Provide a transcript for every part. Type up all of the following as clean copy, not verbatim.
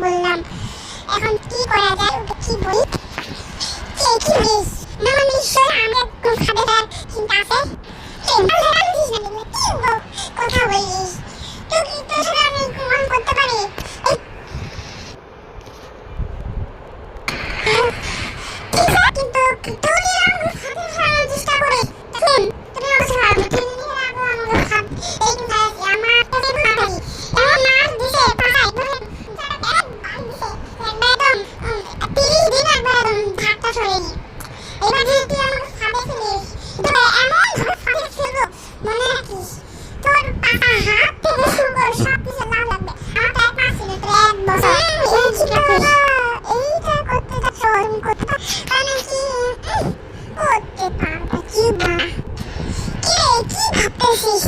বললাম এখন কি করা যায় ওকে কি বলি কে কি বলিস না নিশ্চয় আমার কোন খাবার চিন্তা আছে কথা বলিস তুই কি তোর সাথে আমি মন করতে পারি কিন্তু তুই আমার খাবার খাওয়ার চেষ্টা করে শুন তুমি আমার সাথে তুমি আমার খাবার এই কিন্তু আমার কাছে ভাবি এমন মাছ দিছে পাহাই ধরে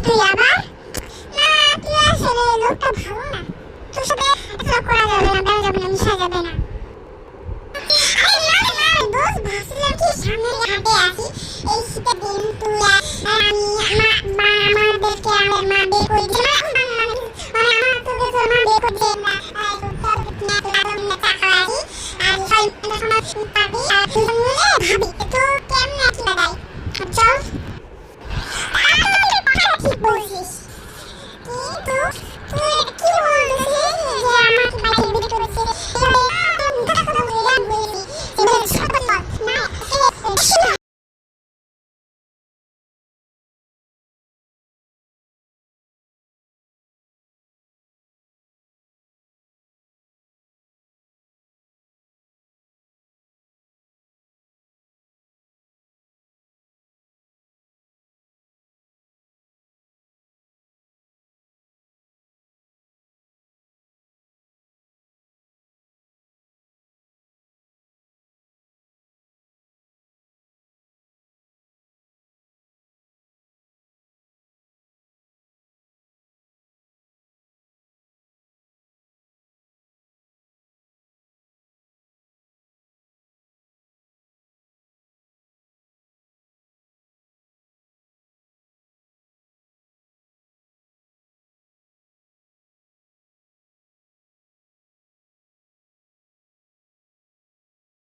তুই আবার না তুই আসলে লোকটা ভালো না তোর সাথে এত করা যাবে না বেড়া যাবে না মিশা যাবে না ভাবছিলাম কি সামনে হাটে আসি এই শীতের দিন তুই আমি আমাদেরকে আমার মা বের করে দিল মানে আমার তোকে তোর মা বের করে দিল না ভাবি তো কেমন আছি দাদাই চল